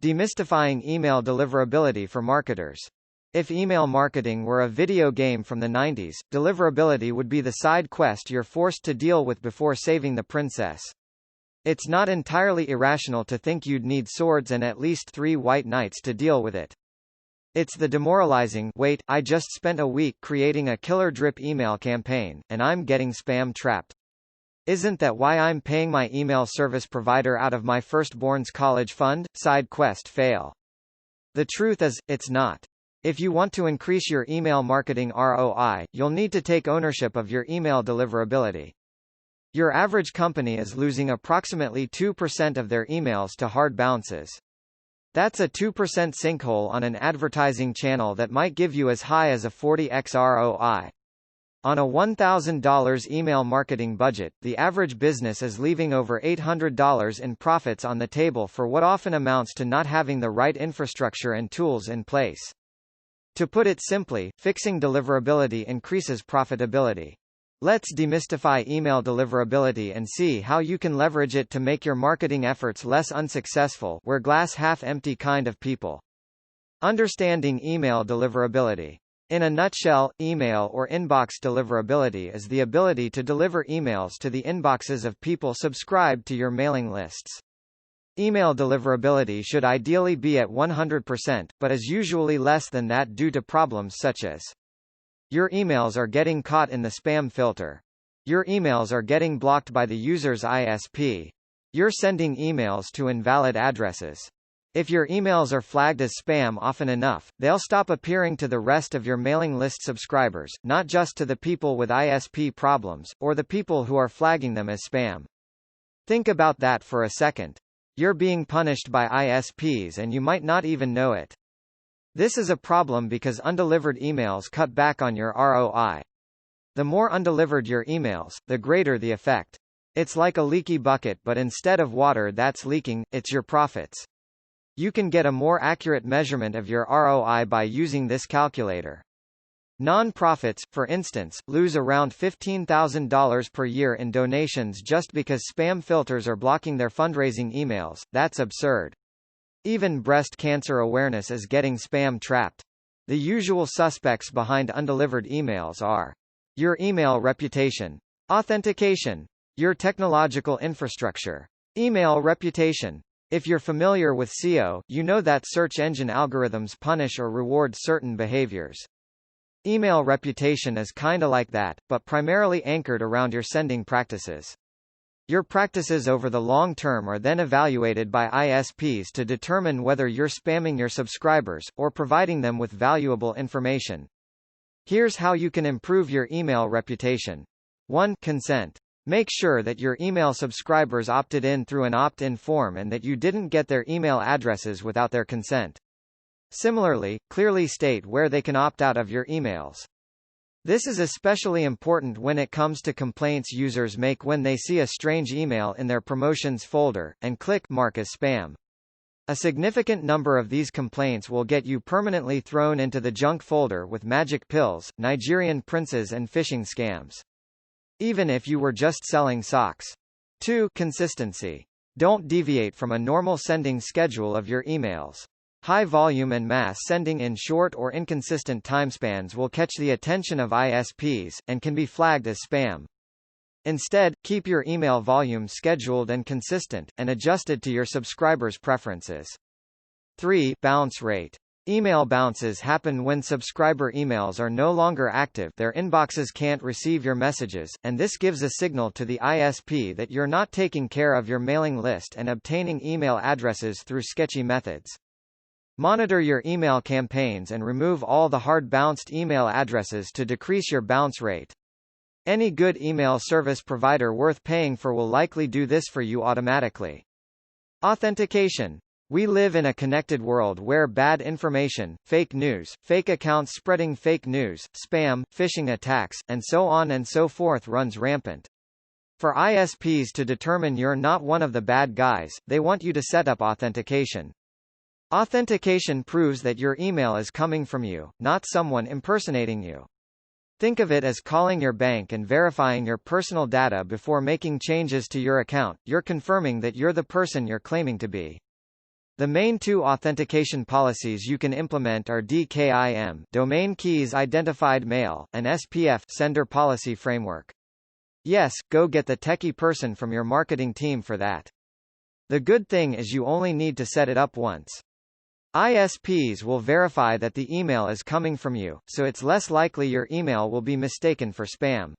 Demystifying email deliverability for marketers. If email marketing were a video game from the 90s, deliverability would be the side quest you're forced to deal with before saving the princess. It's not entirely irrational to think you'd need swords and at least 3 white knights to deal with it. It's the demoralizing, wait, I just spent a week creating a killer drip email campaign, and I'm getting spam trapped. Isn't that why I'm paying my email service provider out of my firstborn's college fund? Side quest fail. The truth is, it's not. If you want to increase your email marketing ROI, you'll need to take ownership of your email deliverability. Your average company is losing approximately 2% of their emails to hard bounces. That's a 2% sinkhole on an advertising channel that might give you as high as a 40x ROI. On a $1,000 email marketing budget, the average business is leaving over $800 in profits on the table for what often amounts to not having the right infrastructure and tools in place. To put it simply, fixing deliverability increases profitability. Let's demystify email deliverability and see how you can leverage it to make your marketing efforts less unsuccessful. We're glass half empty kind of people. Understanding email deliverability. In a nutshell, email or inbox deliverability is the ability to deliver emails to the inboxes of people subscribed to your mailing lists. Email deliverability should ideally be at 100%, but is usually less than that due to problems such as your emails are getting caught in the spam filter. Your emails are getting blocked by the user's ISP. You're sending emails to invalid addresses. If your emails are flagged as spam often enough, they'll stop appearing to the rest of your mailing list subscribers, not just to the people with ISP problems, or the people who are flagging them as spam. Think about that for a second. You're being punished by ISPs and you might not even know it. This is a problem because undelivered emails cut back on your ROI. The more undelivered your emails, the greater the effect. It's like a leaky bucket, but instead of water that's leaking, it's your profits. You can get a more accurate measurement of your ROI by using this calculator. Non-profits, for instance, lose around $15,000 per year in donations just because spam filters are blocking their fundraising emails. That's absurd. Even breast cancer awareness is getting spam trapped. The usual suspects behind undelivered emails are your email reputation, authentication, your technological infrastructure, email reputation. If you're familiar with SEO, you know that search engine algorithms punish or reward certain behaviors. Email reputation is kinda like that, but primarily anchored around your sending practices. Your practices over the long term are then evaluated by ISPs to determine whether you're spamming your subscribers, or providing them with valuable information. Here's how you can improve your email reputation. 1. Consent. Make sure that your email subscribers opted in through an opt-in form and that you didn't get their email addresses without their consent. Similarly, clearly state where they can opt out of your emails. This is especially important when it comes to complaints users make when they see a strange email in their promotions folder, and click Mark as spam. A significant number of these complaints will get you permanently thrown into the junk folder with magic pills, Nigerian princes and phishing scams. Even if you were just selling socks. 2. Consistency. Don't deviate from a normal sending schedule of your emails. High volume and mass sending in short or inconsistent timespans will catch the attention of ISPs, and can be flagged as spam. Instead, keep your email volume scheduled and consistent, and adjusted to your subscribers' preferences. 3. Bounce rate. Email bounces happen when subscriber emails are no longer active, their inboxes can't receive your messages, and this gives a signal to the ISP that you're not taking care of your mailing list and obtaining email addresses through sketchy methods. Monitor your email campaigns and remove all the hard-bounced email addresses to decrease your bounce rate. Any good email service provider worth paying for will likely do this for you automatically. Authentication. We live in a connected world where bad information, fake news, fake accounts spreading fake news, spam, phishing attacks, and so on and so forth runs rampant. For ISPs to determine you're not one of the bad guys, they want you to set up authentication. Authentication proves that your email is coming from you, not someone impersonating you. Think of it as calling your bank and verifying your personal data before making changes to your account. You're confirming that you're the person you're claiming to be. The main two authentication policies you can implement are DKIM, Domain Keys Identified Mail, and SPF, Sender Policy Framework. Yes, go get the techie person from your marketing team for that. The good thing is you only need to set it up once. ISPs will verify that the email is coming from you, so it's less likely your email will be mistaken for spam.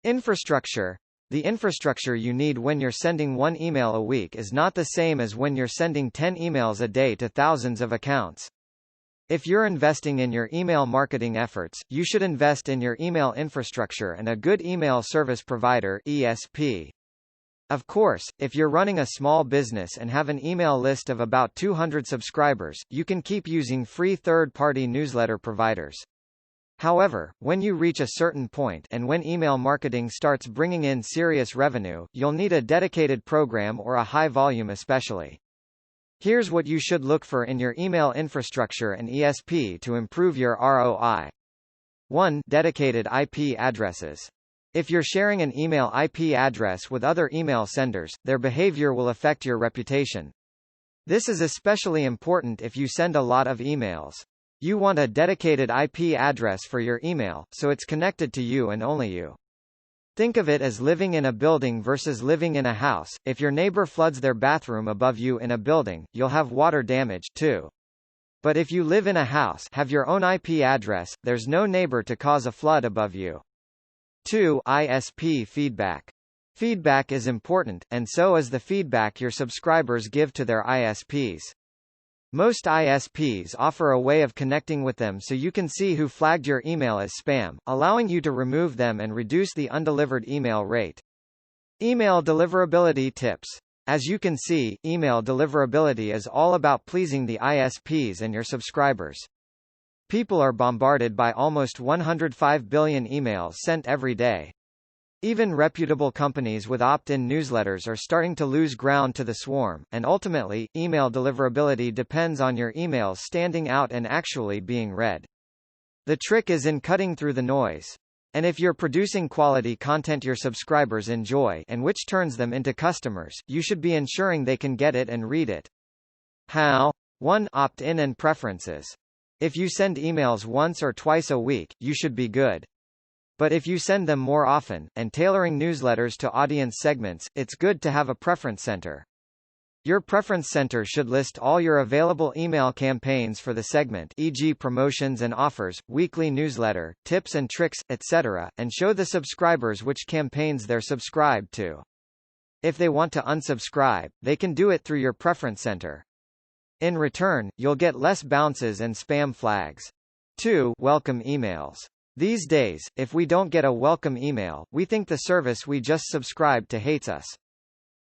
Infrastructure. The infrastructure you need when you're sending one email a week is not the same as when you're sending 10 emails a day to thousands of accounts. If you're investing in your email marketing efforts, you should invest in your email infrastructure and a good email service provider (ESP). Of course, if you're running a small business and have an email list of about 200 subscribers, you can keep using free third-party newsletter providers. However, when you reach a certain point and when email marketing starts bringing in serious revenue, you'll need a dedicated program or a high volume especially. Here's what you should look for in your email infrastructure and ESP to improve your ROI. 1. Dedicated IP addresses. If you're sharing an email IP address with other email senders, their behavior will affect your reputation. This is especially important if you send a lot of emails. You want a dedicated IP address for your email, so it's connected to you and only you. Think of it as living in a building versus living in a house. If your neighbor floods their bathroom above you in a building, you'll have water damage, too. But if you live in a house, have your own IP address, there's no neighbor to cause a flood above you. 2. ISP feedback. Feedback is important, and so is the feedback your subscribers give to their ISPs. Most ISPs offer a way of connecting with them so you can see who flagged your email as spam, allowing you to remove them and reduce the undelivered email rate. Email deliverability tips. As you can see, email deliverability is all about pleasing the ISPs and your subscribers. People are bombarded by almost 105 billion emails sent every day. Even reputable companies with opt-in newsletters are starting to lose ground to the swarm, and ultimately, email deliverability depends on your emails standing out and actually being read. The trick is in cutting through the noise. And if you're producing quality content your subscribers enjoy and which turns them into customers, you should be ensuring they can get it and read it. How? 1. Opt-in and preferences. If you send emails once or twice a week, you should be good. But if you send them more often, and tailoring newsletters to audience segments, it's good to have a preference center. Your preference center should list all your available email campaigns for the segment, e.g. promotions and offers, weekly newsletter, tips and tricks, etc., and show the subscribers which campaigns they're subscribed to. If they want to unsubscribe, they can do it through your preference center. In return, you'll get less bounces and spam flags. 2. Welcome emails. These days, if we don't get a welcome email, we think the service we just subscribed to hates us.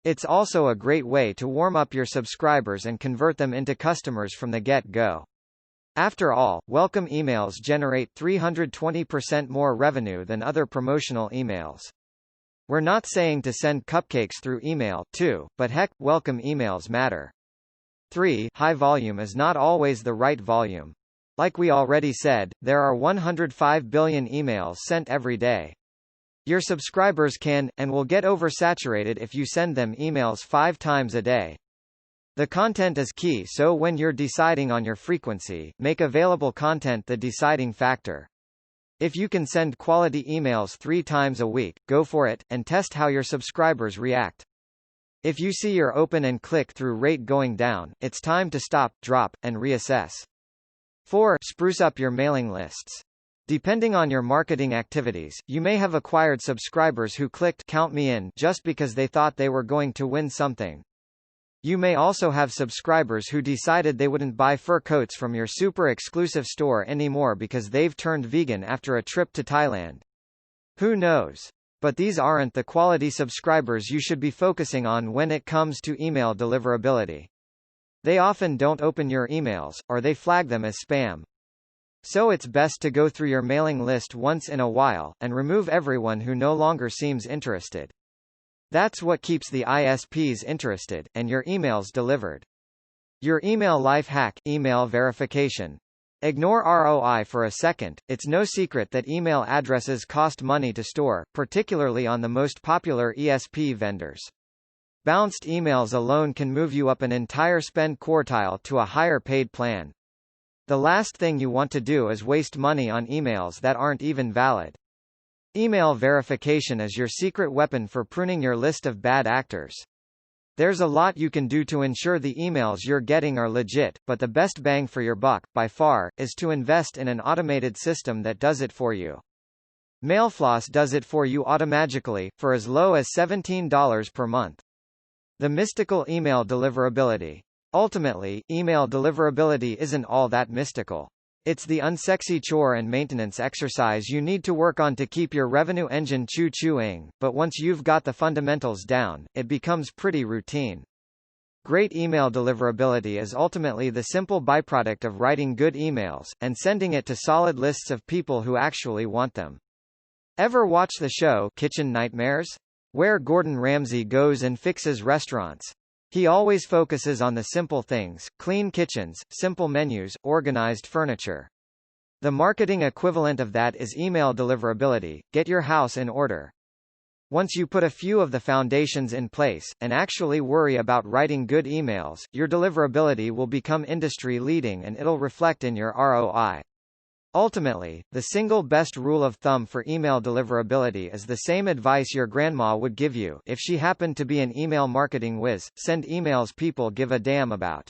It's also a great way to warm up your subscribers and convert them into customers from the get-go. After all, welcome emails generate 320% more revenue than other promotional emails. We're not saying to send cupcakes through email, too, but heck, welcome emails matter. 3. High volume is not always the right volume. Like we already said, there are 105 billion emails sent every day. Your subscribers can, and will get oversaturated if you send them emails 5 times a day. The content is key, so when you're deciding on your frequency, make available content the deciding factor. If you can send quality emails 3 times a week, go for it, and test how your subscribers react. If you see your open and click-through rate going down, it's time to stop, drop, and reassess. 4. Spruce up your mailing lists. Depending on your marketing activities, you may have acquired subscribers who clicked "Count me in" just because they thought they were going to win something. You may also have subscribers who decided they wouldn't buy fur coats from your super exclusive store anymore because they've turned vegan after a trip to Thailand. Who knows? But these aren't the quality subscribers you should be focusing on when it comes to email deliverability. They often don't open your emails, or they flag them as spam. So it's best to go through your mailing list once in a while, and remove everyone who no longer seems interested. That's what keeps the ISPs interested, and your emails delivered. Your email life hack: email verification. Ignore ROI for a second. It's no secret that email addresses cost money to store, particularly on the most popular ESP vendors. Bounced emails alone can move you up an entire spend quartile to a higher paid plan. The last thing you want to do is waste money on emails that aren't even valid. Email verification is your secret weapon for pruning your list of bad actors. There's a lot you can do to ensure the emails you're getting are legit, but the best bang for your buck, by far, is to invest in an automated system that does it for you. Mailfloss does it for you automatically, for as low as $17 per month. The mystical email deliverability. Ultimately, email deliverability isn't all that mystical. It's the unsexy chore and maintenance exercise you need to work on to keep your revenue engine choo-chooing, but once you've got the fundamentals down, it becomes pretty routine. Great email deliverability is ultimately the simple byproduct of writing good emails, and sending it to solid lists of people who actually want them. Ever watch the show Kitchen Nightmares? Where Gordon Ramsay goes and fixes restaurants. He always focuses on the simple things: clean kitchens, simple menus, organized furniture. The marketing equivalent of that is email deliverability. Get your house in order. Once you put a few of the foundations in place, and actually worry about writing good emails, your deliverability will become industry-leading and it'll reflect in your ROI. Ultimately, the single best rule of thumb for email deliverability is the same advice your grandma would give you if she happened to be an email marketing whiz: send emails people give a damn about.